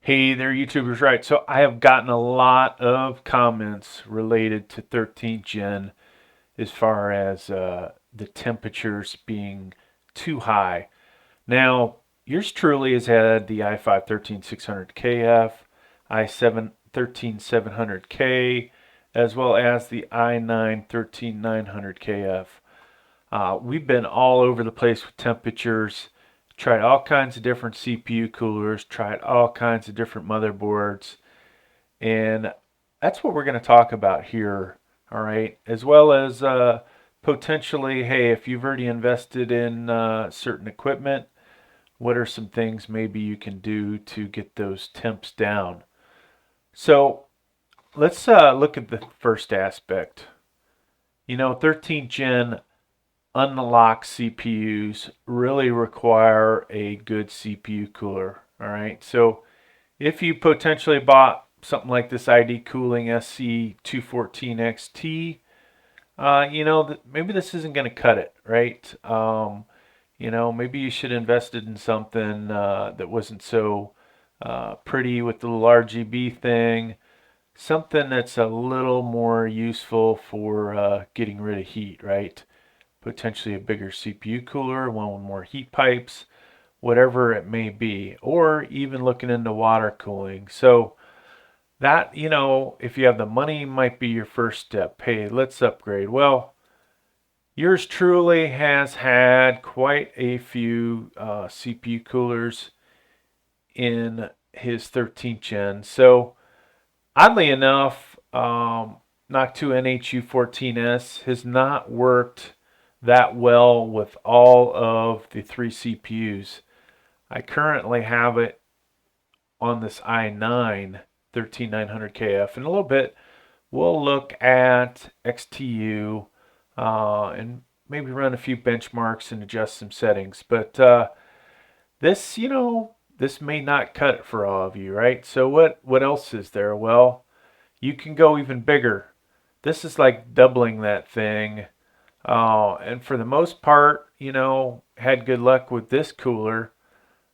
Hey there, YouTubers. Right. So I have gotten a lot of comments related to 13th Gen as far as the temperatures being too high. Now, yours truly has had the i5 13600KF, i7 13700K, as well as the i9 13900KF. We've been all over the place with temperatures, tried all kinds of different CPU coolers, tried all kinds of different motherboards, and that's what we're going to talk about here, all right? As well as potentially, hey, if you've already invested in certain equipment, what are some things maybe you can do to get those temps down? So let's look at the first aspect. 13th Gen unlocked CPUs really require a good CPU cooler. All right. So if you potentially bought something like this ID Cooling SC214 XT, maybe this isn't going to cut it, right? Maybe you should invest in something that wasn't so pretty with the little RGB thing, something that's a little more useful for getting rid of heat, right? Potentially a bigger CPU cooler, one with more heat pipes, whatever it may be, or even looking into water cooling. So that, if you have the money, might be your first step. Hey, let's upgrade. Well, yours truly has had quite a few CPU coolers in his 13th gen. So oddly enough, Noctua NHU14S has not worked that well with all of the three CPUs. I currently have it on this i9 13900KF. In a little bit, we'll look at XTU and maybe run a few benchmarks and adjust some settings. But this, this may not cut it for all of you, right? So what else is there? Well, you can go even bigger. This is like doubling that thing. And for the most part, had good luck with this cooler.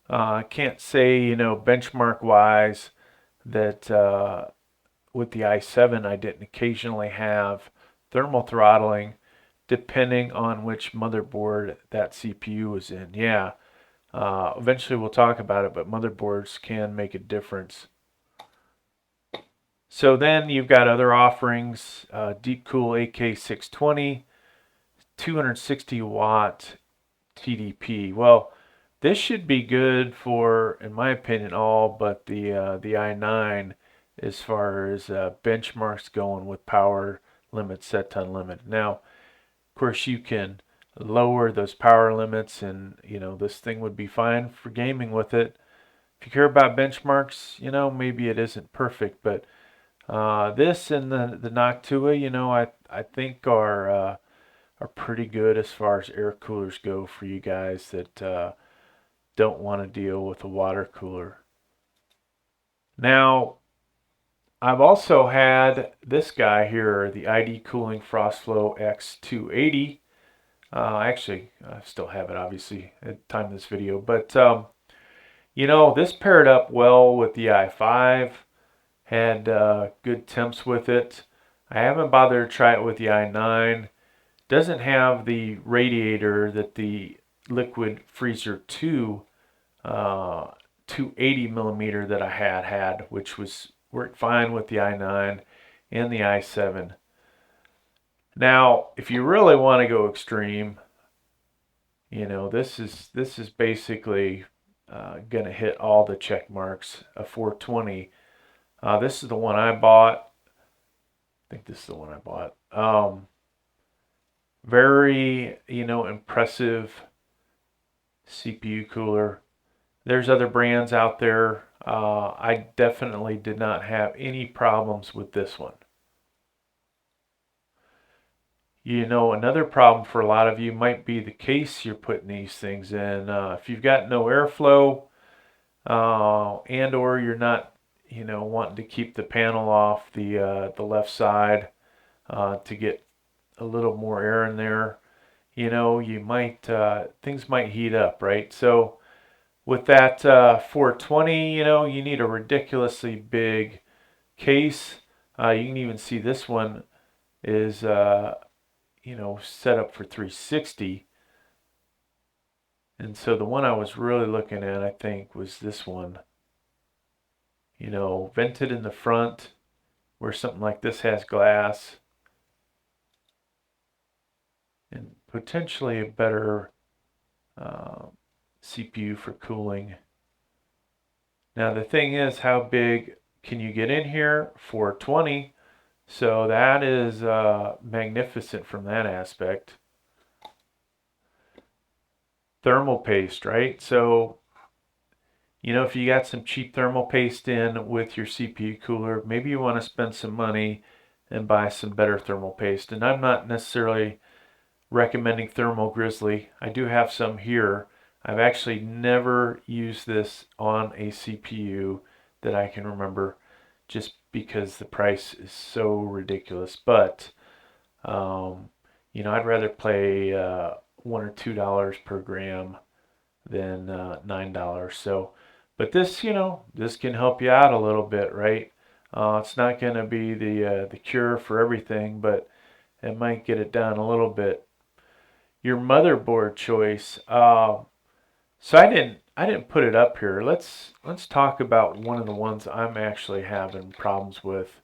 I can't say, benchmark wise that with the i7 I didn't occasionally have thermal throttling depending on which motherboard that CPU was in. Yeah, eventually we'll talk about it, but motherboards can make a difference. So then you've got other offerings, Deepcool AK620, 260 watt TDP. Well, this should be good for, in my opinion, all but the i9 as far as benchmarks going with power limits set to unlimited. Now, of course, you can lower those power limits, and this thing would be fine for gaming with it. If you care about benchmarks, maybe it isn't perfect, but this and the Noctua, I think are pretty good as far as air coolers go for you guys that don't want to deal with a water cooler. Now, I've also had this guy here, the ID Cooling FrostFlow X280. Actually, I still have it, obviously, at the time of this video. But, this paired up well with the i5. Had good temps with it. I haven't bothered to try it with the i9. Doesn't have the radiator that the Liquid Freezer 2 280 millimeter that I had, which worked fine with the i9 and the i7. Now, if you really want to go extreme, this is basically going to hit all the check marks. A 420. This is the one I bought. I think this is the one I bought. Very, impressive CPU cooler. There's other brands out there. I definitely did not have any problems with this one. Another problem for a lot of you might be the case you're putting these things in. If you've got no airflow and or you're not, wanting to keep the panel off the left side to get a little more air in there, you might things might heat up, right? So With that 420, you need a ridiculously big case. You can even see this one is, set up for 360. And so the one I was really looking at, I think, was this one. Vented in the front, where something like this has glass, and potentially a better CPU for cooling. Now the thing is, how big can you get in here? 420. So that is magnificent from that aspect. Thermal paste, right? So, if you got some cheap thermal paste in with your CPU cooler, maybe you want to spend some money and buy some better thermal paste. And I'm not necessarily recommending Thermal Grizzly. I do have some here. I've actually never used this on a CPU that I can remember, just because the price is so ridiculous. But I'd rather pay $1 or $2 per gram than $9. So, but this, this can help you out a little bit, right? It's not going to be the cure for everything, but it might get it down a little bit. Your motherboard choice. So I didn't put it up here. Let's talk about one of the ones I'm actually having problems with.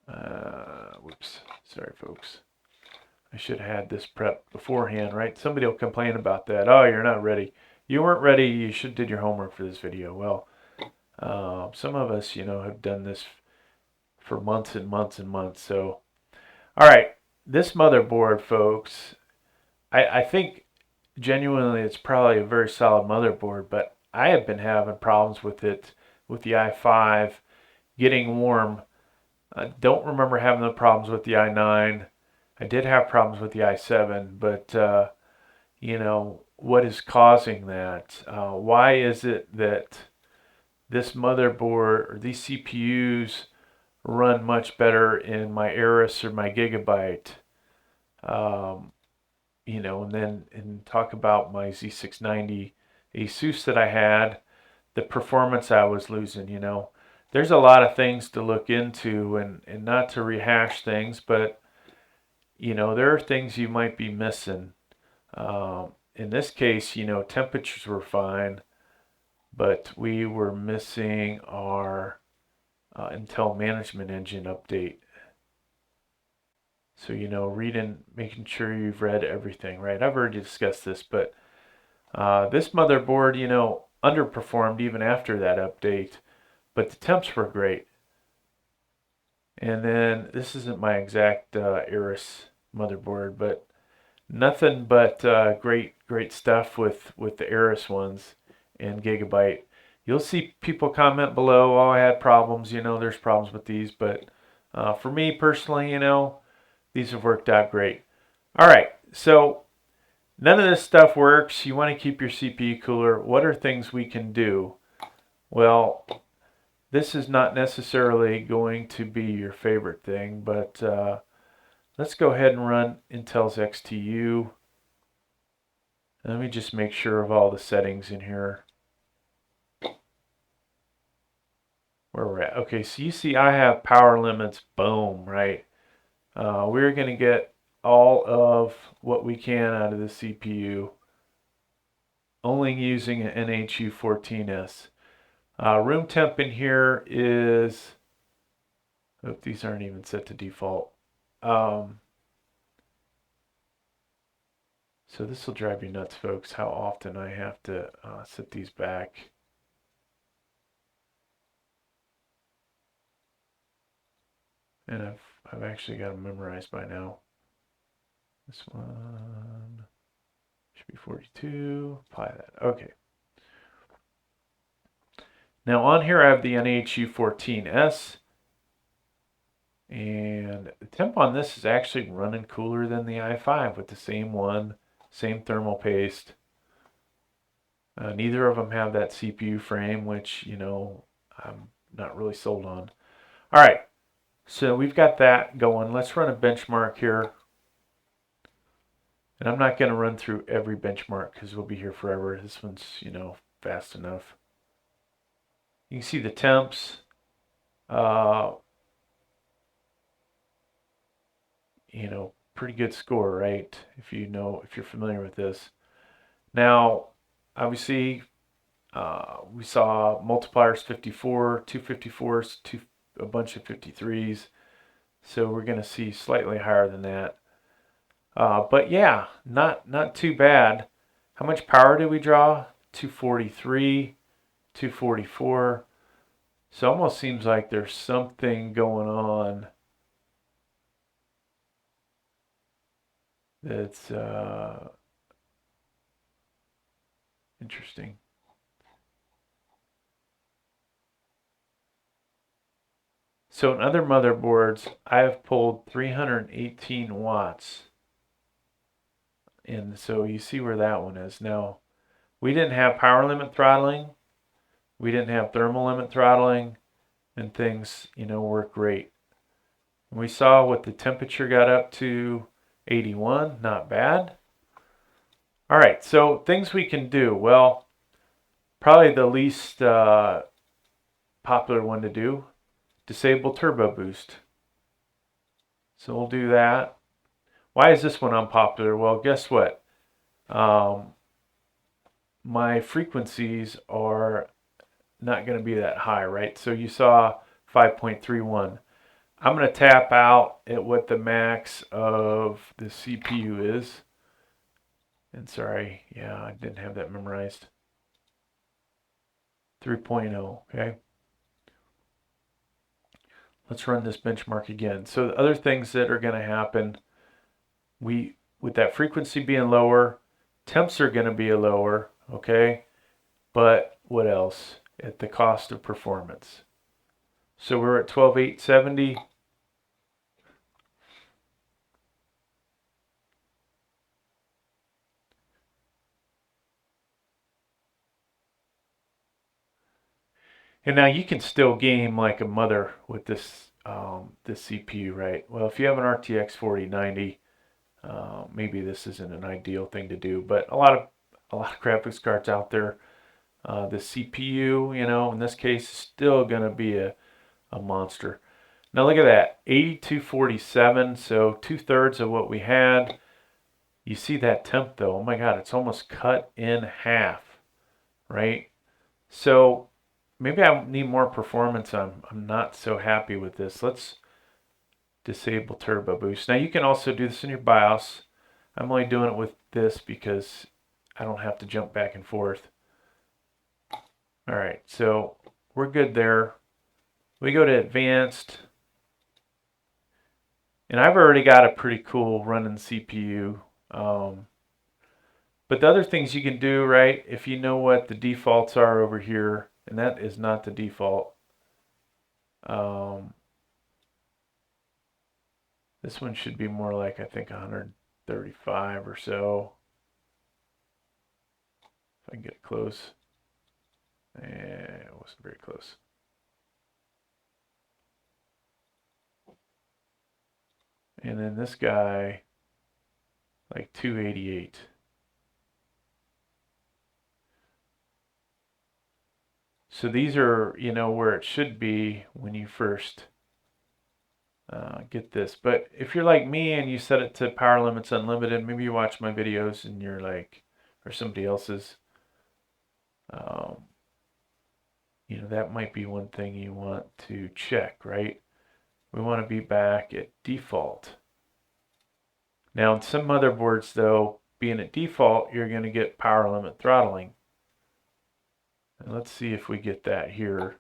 Whoops. Sorry, folks. I should have had this prep beforehand, right? Somebody will complain about that. Oh, you're not ready. You weren't ready. You should have did your homework for this video. Well, some of us, have done this for months and months and months. So, all right, this motherboard, folks, I think genuinely it's probably a very solid motherboard, but I have been having problems with it, with the i5 getting warm. I don't remember having the problems with the i9. I did have problems with the i7, but what is causing that? Why is it that this motherboard or these CPUs run much better in my Aorus or my Gigabyte? And talk about my Z690 Asus that I had, the performance I was losing. There's a lot of things to look into, and not to rehash things, but there are things you might be missing. In this case, temperatures were fine, but we were missing our Intel Management Engine update. So, making sure you've read everything, right? I've already discussed this, but this motherboard, underperformed even after that update, but the temps were great. And then this isn't my exact Aorus motherboard, but nothing but great stuff with the Aorus ones and Gigabyte. You'll see people comment below, oh, I had problems, there's problems with these, but for me personally, these have worked out great. All right, so none of this stuff works. You want to keep your CPU cooler. What are things we can do? Well, this is not necessarily going to be your favorite thing, but let's go ahead and run Intel's XTU. Let me just make sure of all the settings in here. Where we're at. Okay, so you see I have power limits, boom, right? We're going to get all of what we can out of the CPU, only using an NHU14S. Room temp in here is, oh, these aren't even set to default. So this will drive you nuts, folks, how often I have to set these back. And I've actually got them memorized by now. This one should be 42. Apply that. Okay. Now on here I have the NHU14S. And the temp on this is actually running cooler than the i5 with the same one, same thermal paste. Neither of them have that CPU frame, which, I'm not really sold on. All right, so we've got that going. Let's run a benchmark here. And I'm not going to run through every benchmark because we'll be here forever. This one's, fast enough. You can see the temps. Pretty good score, right? If you're familiar with this. Now, obviously, we saw multipliers 54, two 54s, a bunch of 53s. So we're going to see slightly higher than that. But yeah, not too bad. How much power did we draw? 243, 244. So almost seems like there's something going on that's interesting. So in other motherboards, I have pulled 318 watts. And so you see where that one is. Now, we didn't have power limit throttling. We didn't have thermal limit throttling. And things, work great. And we saw what the temperature got up to, 81. Not bad. All right, so things we can do. Well, probably the least popular one to do, disable turbo boost. So we'll do that. Why is this one unpopular? Well, guess what? My frequencies are not going to be that high, right? So you saw 5.31. I'm going to tap out at what the max of the CPU is. And sorry, yeah, I didn't have that memorized. 3.0, okay? Let's run this benchmark again. So the other things that are going to happen, with that frequency being lower, temps are going to be lower, okay? But what else? At the cost of performance. So we're at 12,870. And now you can still game like a mother with this CPU, right? Well, if you have an RTX 4090, maybe this isn't an ideal thing to do, but a lot of graphics cards out there, the CPU, in this case, is still going to be a monster. Now look at that, 8247, so 2/3 of what we had. You see that temp though, oh my God, it's almost cut in half, right? So maybe I need more performance. I'm not so happy with this. Let's disable turbo boost. Now you can also do this in your BIOS. I'm only doing it with this because I don't have to jump back and forth. All right, so we're good there. We go to advanced. And I've already got a pretty cool running CPU. But the other things you can do, right, if you know what the defaults are over here, and that is not the default. This one should be more like, I think, 135 or so. If I can get it close. It wasn't very close. And then this guy, like 288. So these are, where it should be when you first get this. But if you're like me and you set it to power limits unlimited, maybe you watch my videos and you're like, or somebody else's, that might be one thing you want to check, right? We want to be back at default. Now, in some motherboards, though, being at default, you're going to get power limit throttling. And let's see if we get that here.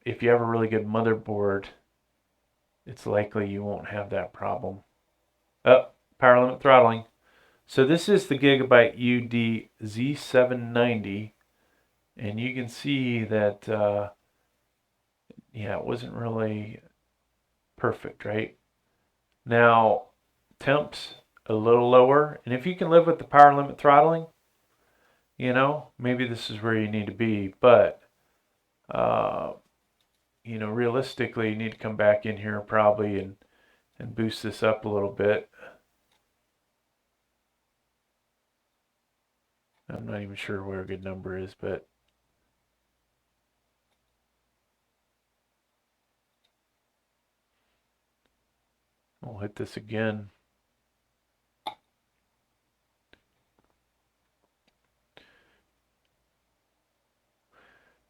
If you have a really good motherboard, it's likely you won't have that problem. Oh, power limit throttling. So this is the Gigabyte UD Z790. And you can see that, yeah, it wasn't really perfect, right? Now, temps a little lower. And if you can live with the power limit throttling, maybe this is where you need to be. But, realistically, you need to come back in here probably and and boost this up a little bit. I'm not even sure where a good number is, but we'll hit this again.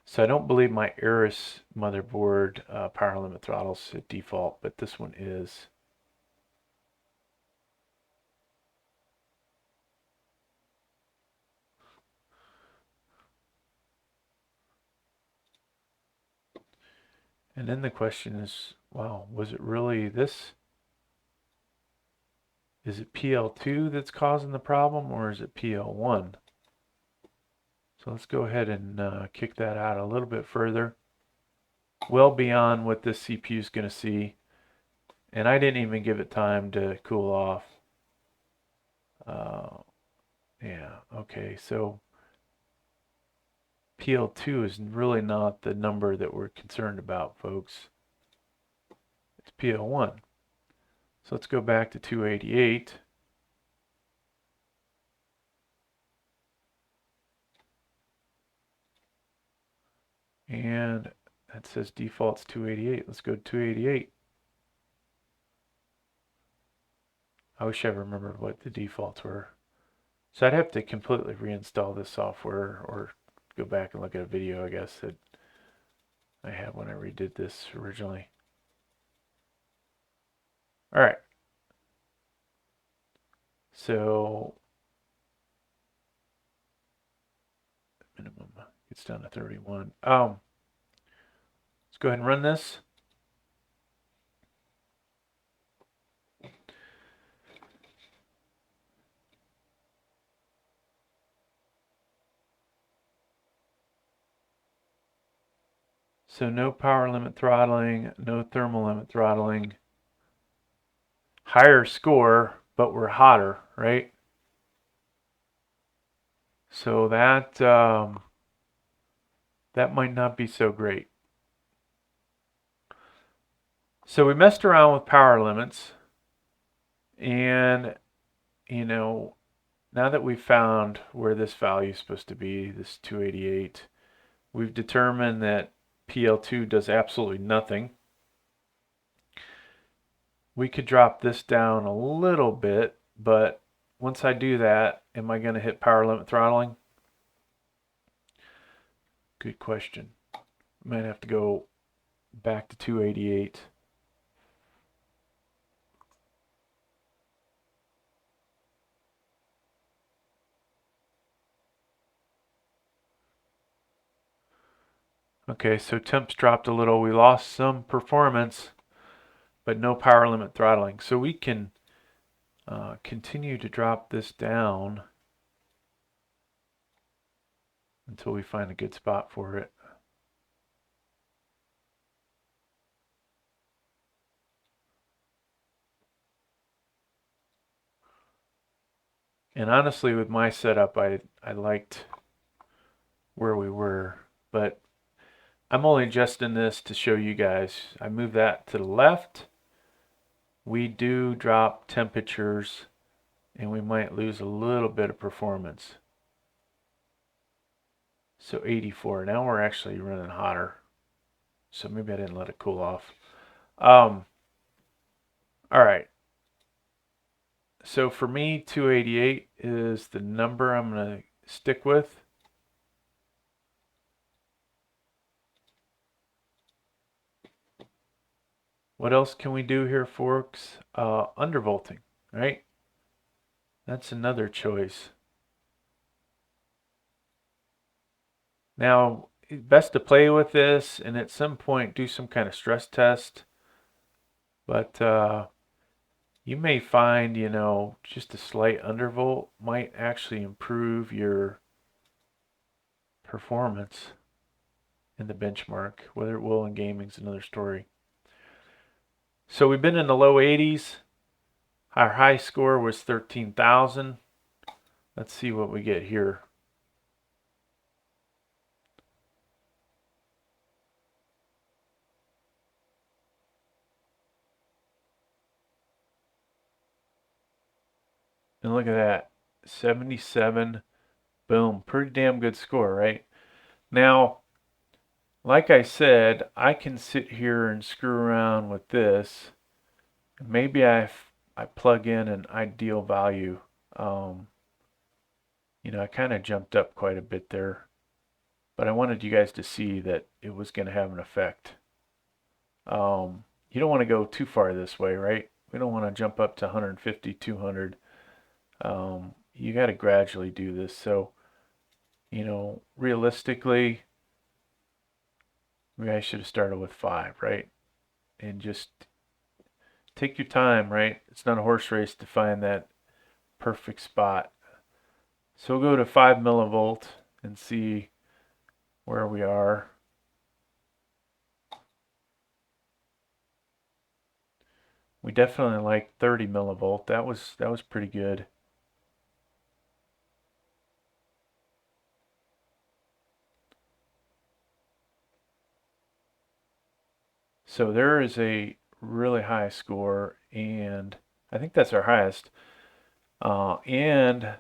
So I don't believe my Aris motherboard power limit throttles at default, but this one is. And then the question is, wow, was it really this? Is it PL2 that's causing the problem, or is it PL1? So let's go ahead and kick that out a little bit further, well beyond what this CPU is going to see. And I didn't even give it time to cool off. Yeah, okay, so PL2 is really not the number that we're concerned about, folks. It's PL1. So let's go back to 288. And that says default's 288. Let's go to 288. I wish I remembered what the defaults were. So I'd have to completely reinstall this software or go back and look at a video, I guess, that I had when I redid this originally. All right. So minimum gets down to 31. Let's go ahead and run this. So no power limit throttling, no thermal limit throttling. Higher score, but we're hotter, right? So that that might not be so great. So we messed around with power limits, and you know, now that we've found where this value is supposed to be, this 288, we've determined that PL2 does absolutely nothing. We could drop this down a little bit, but once I do that, am I going to hit power limit throttling? Good question. Might have to go back to 288. Okay, so temps dropped a little. We lost some performance, but no power limit throttling. So we can continue to drop this down until we find a good spot for it. And honestly, with my setup, I liked where we were, but I'm only adjusting this to show you guys. I move that to the left. We do drop temperatures, and we might lose a little bit of performance. So 84. Now we're actually running hotter. So maybe I didn't let it cool off. All right. So for me, 288 is the number I'm going to stick with. What else can we do here, folks? Undervolting, right? That's another choice. Now, it's best to play with this and at some point do some kind of stress test. But you may find, you know, just a slight undervolt might actually improve your performance in the benchmark. Whether it will in gaming is another story. So we've been in the low 80s. Our high score was 13,000. Let's see what we get here. And look at that, 77. Boom, pretty damn good score, right? Now, like I said, I can sit here and screw around with this. Maybe I plug in an ideal value. Um, I kind of jumped up quite a bit there, but I wanted you guys to see that it was going to have an effect. You don't want to go too far this way, right? We don't want to jump up to 150, 200. You got to gradually do this. So, realistically, maybe I should have started with 5, right? And just take your time, right? It's not a horse race to find that perfect spot. So we'll go to 5 millivolt and see where we are. We definitely like 30 millivolt. That was pretty good. So there is a really high score, and I think that's our highest. And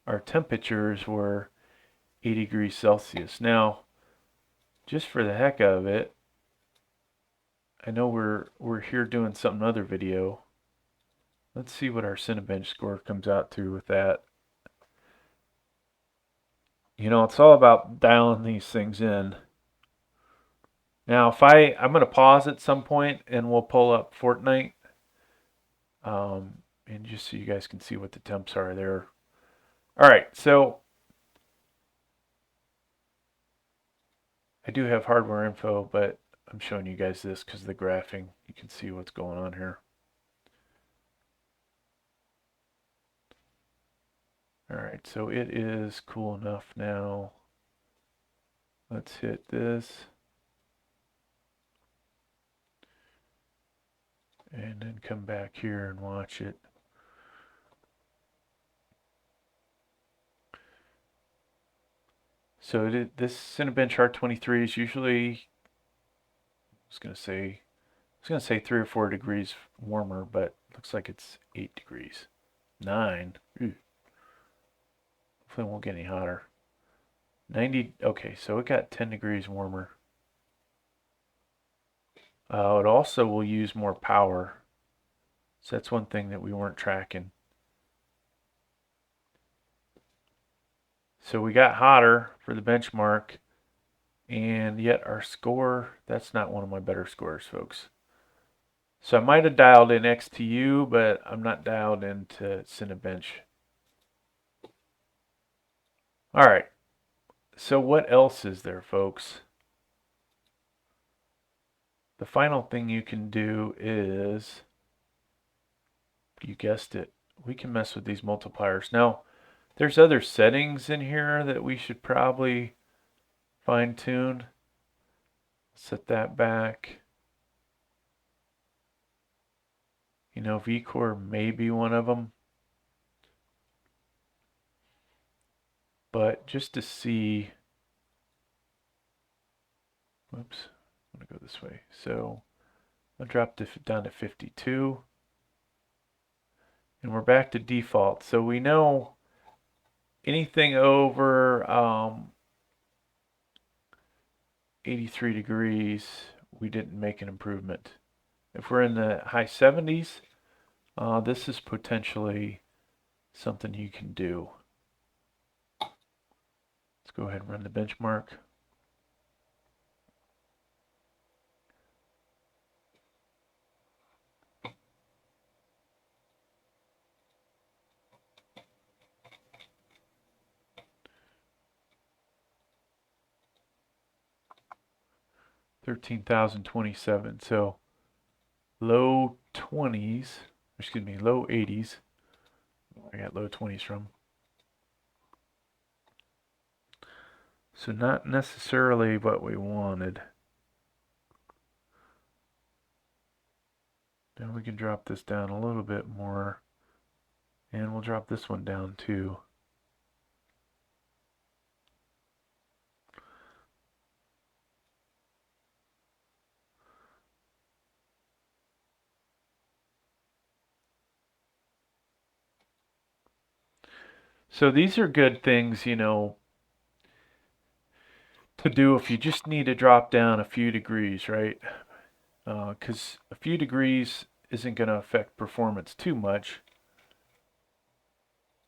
our temperatures were 80 degrees Celsius. Now, just for the heck of it, I know we're here doing something other video. Let's see what our Cinebench score comes out to with that. It's all about dialing these things in. Now, I'm going to pause at some point and we'll pull up Fortnite, and just so you guys can see what the temps are there. All right, so I do have hardware info, but I'm showing you guys this because of the graphing. You can see what's going on here. All right, so it is cool enough now. Let's hit this. And then come back here and watch it. So this Cinebench R23 is usually, I was gonna say 3 or 4 degrees warmer, but looks like it's 8 degrees. 9. Ooh. Hopefully it won't get any hotter. 90. Okay, so it got 10 degrees warmer. It also will use more power. So that's one thing that we weren't tracking. So we got hotter for the benchmark, and yet our score, that's not one of my better scores, folks. So I might have dialed in XTU, but I'm not dialed into Cinebench. All right. So what else is there, folks? The final thing you can do is, you guessed it, we can mess with these multipliers. Now, there's other settings in here that we should probably fine tune. Set that back. VCore may be one of them. But just to see, whoops, I'm gonna go this way. So I'll drop down to 52. And we're back to default. So we know anything over 83 degrees, we didn't make an improvement. If we're in the high 70s, this is potentially something you can do. Let's go ahead and run the benchmark. $13,027. So low 20s, excuse me, low 80s. I got low 20s from. So not necessarily what we wanted. Now we can drop this down a little bit more. And we'll drop this one down too. So these are good things, you know, to do if you just need to drop down a few degrees, right? Because a few degrees isn't going to affect performance too much,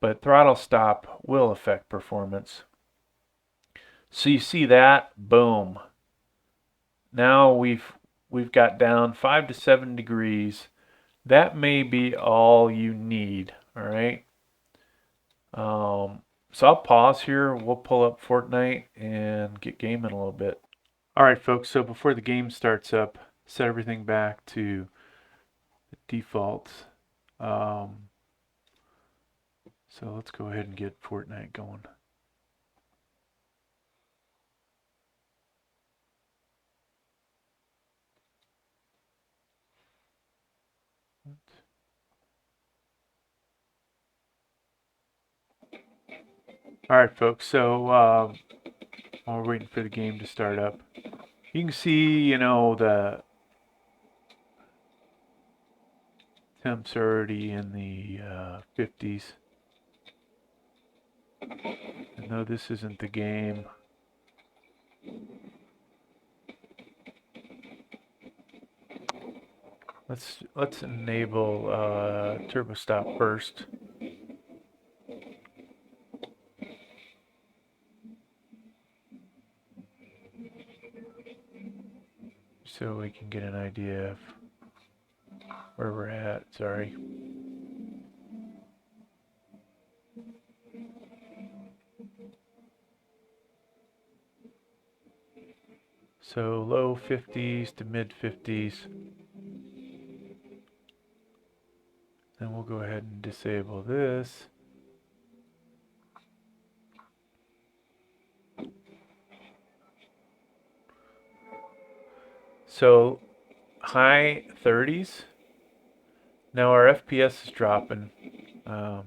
but throttle stop will affect performance. So you see that, boom. Now we've got down 5 to 7 degrees. That may be all you need, all right? So I'll pause here. We'll pull up Fortnite and get gaming a little bit. All right, folks, so before the game starts up, set everything back to the defaults. So let's go ahead and get Fortnite going. All right, folks, so while we're waiting for the game to start up, you can see, you know, the temps are already in the 50s. And though this isn't the game, let's enable turbo stop first. So we can get an idea of where we're at. Sorry. So low 50s to mid 50s. Then we'll go ahead and disable this. So high 30s. Now our FPS is dropping. And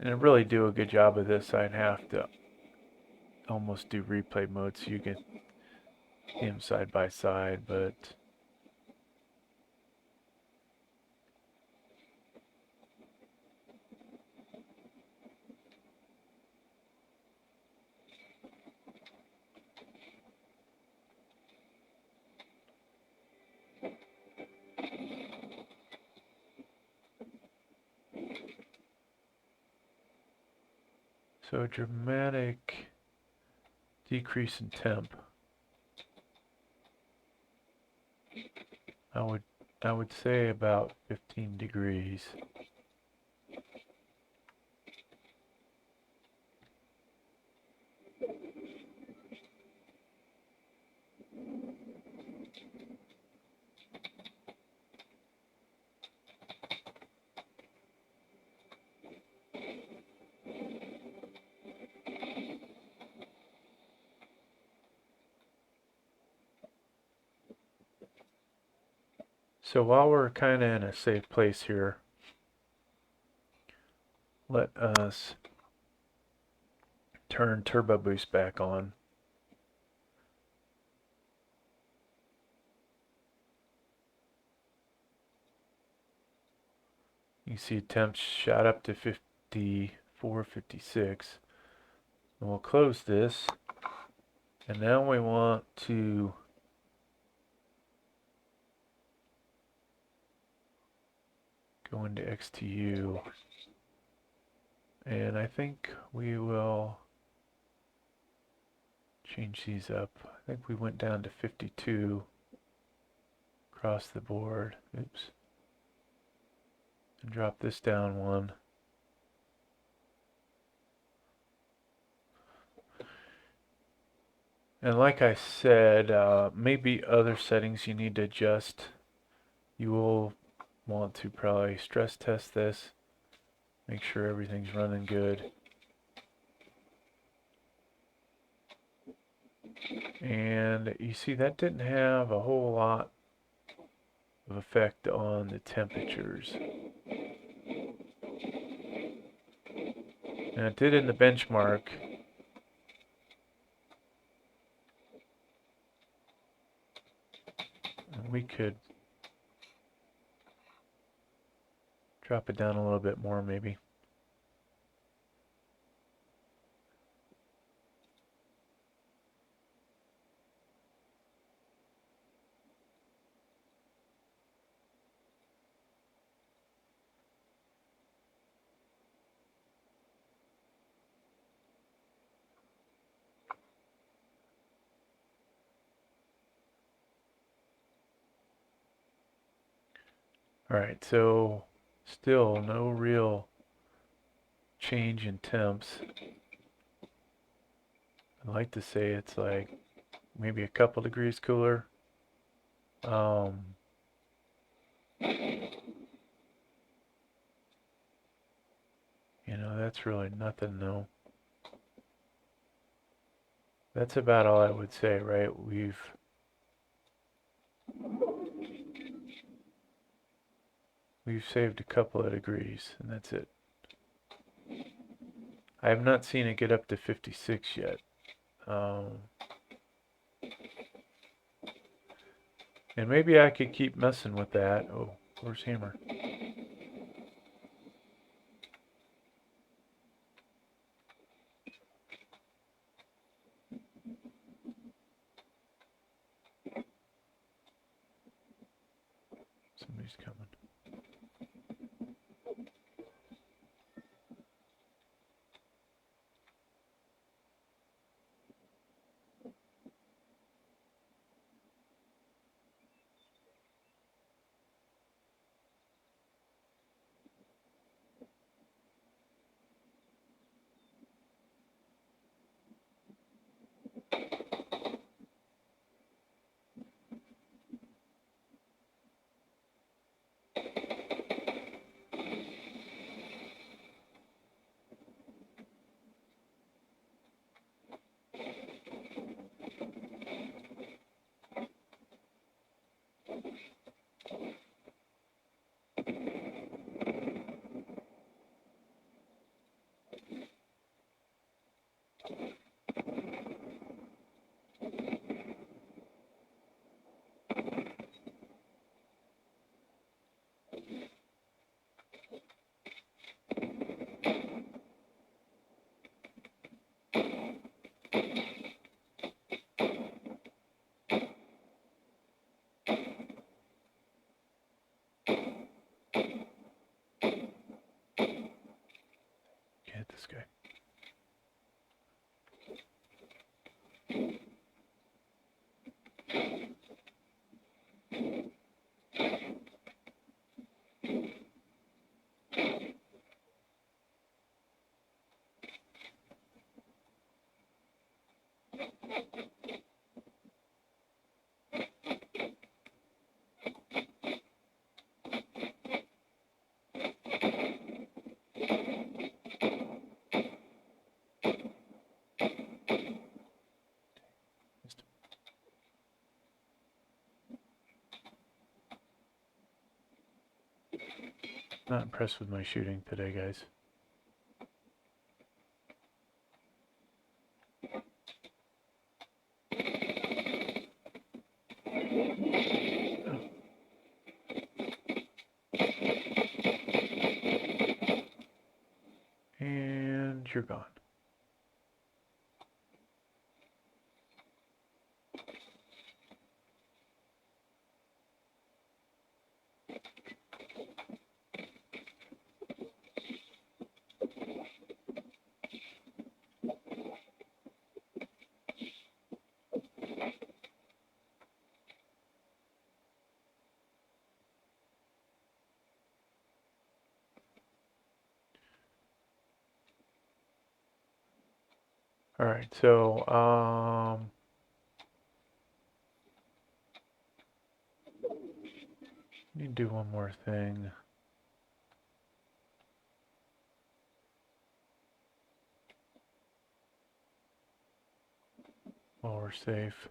to really do a good job of this, I'd have to almost do replay mode so you can see them side by side, but so a dramatic decrease in temp. I would say about 15 degrees. So while we're kind of in a safe place here, let us turn turbo boost back on. You see temps shot up to 54, 56. And we'll close this. And now we want to go into XTU. And I think we will change these up. I think we went down to 52 across the board. Oops. And drop this down one. And like I said, maybe other settings you need to adjust. You will want to probably stress test this. Make sure everything's running good. And you see that didn't have a whole lot of effect on the temperatures. And it did in the benchmark. And we could drop it down a little bit more maybe. Alright, so still no real change in temps. I'd like to say it's like maybe a couple degrees cooler. You know, that's really nothing though. That's about all I would say, right? We've saved a couple of degrees, and that's it. I have not seen it get up to 56 yet. And maybe I could keep messing with that. Oh, where's Hammer? Somebody's coming. Can't hit this guy. Not impressed with my shooting today, guys. And you're gone. All right, so need to do one more thing. While we're safe.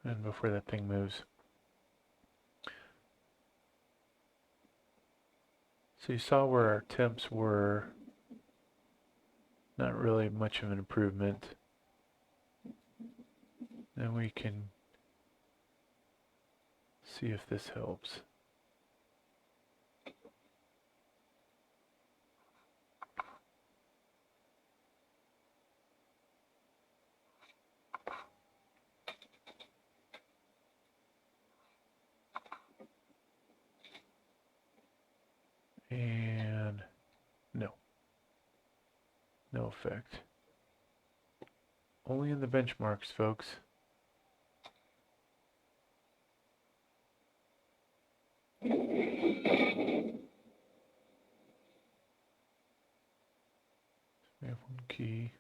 And before that thing moves. So you saw where our temps were. Not really much of an improvement. Then we can see if this helps. And no. No effect. Only in the benchmarks, folks. key.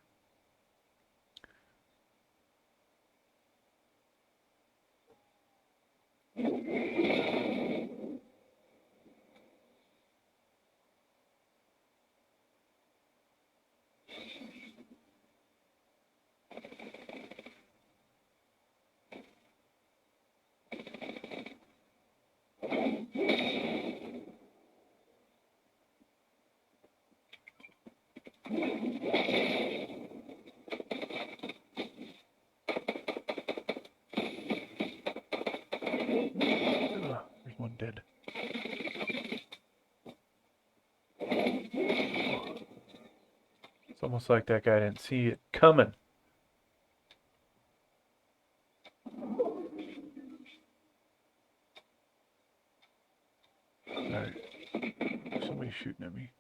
There's one dead. It's almost like that guy didn't see it coming. Alright. Somebody's shooting at me.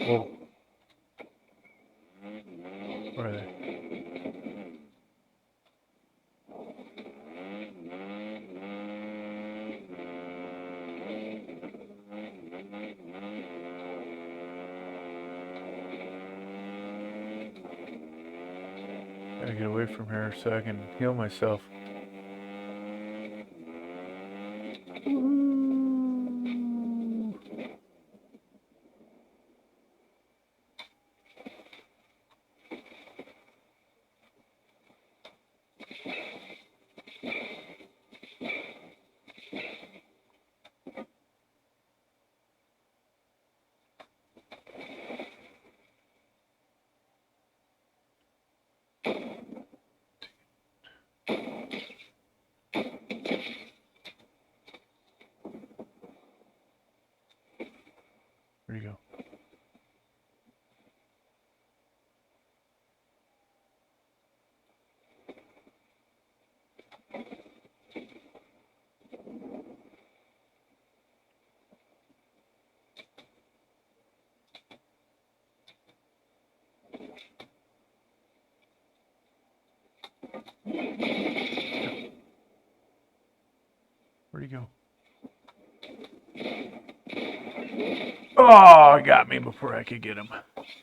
Whoa. Where are they? Gotta get away from here so I can heal myself. Where'd you go? Where'd he go? Oh, he got me before I could get him.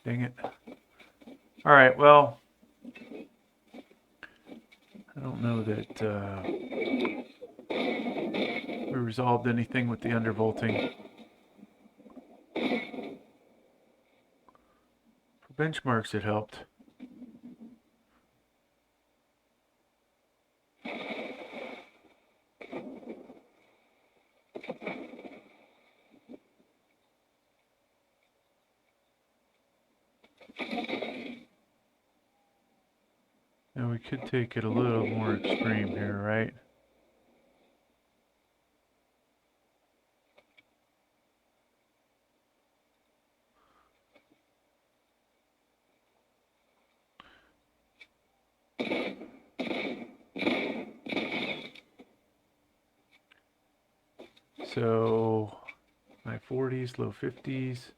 Dang it. Alright, well, I don't know that we resolved anything with the undervolting. For benchmarks, it helped. Now we could take it a little more extreme here, right? So, high 40s, low 50s.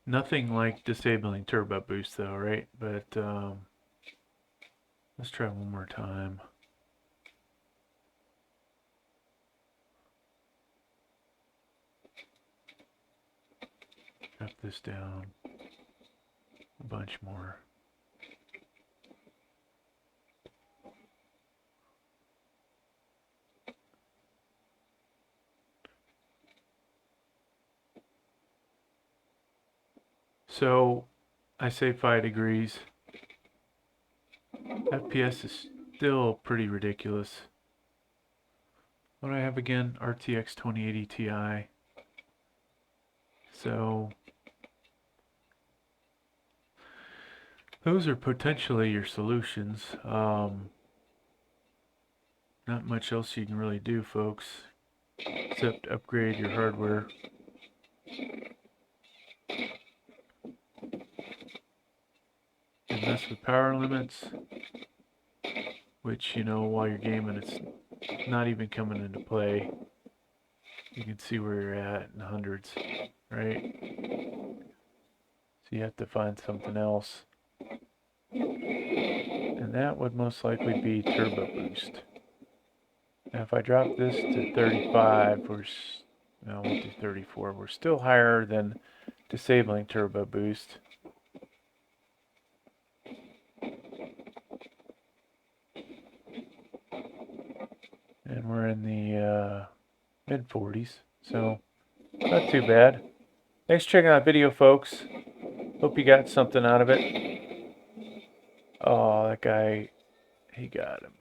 Nothing like disabling turbo boost though, right? But let's try one more time. Drop this down a bunch more. So I say 5 degrees. FPS is still pretty ridiculous. What do I have again? RTX 2080 Ti. So those are potentially your solutions. Not much else you can really do, folks, except upgrade your hardware. And mess with power limits, which, you know, while you're gaming, it's not even coming into play. You can see where you're at in the hundreds, right? So you have to find something else. And that would most likely be turbo boost. Now if I drop this to 35, we'll do 34. We're still higher than disabling turbo boost. And we're in the mid 40s, so not too bad. Thanks for checking out the video, folks. Hope you got something out of it. Oh, that guy, he got him.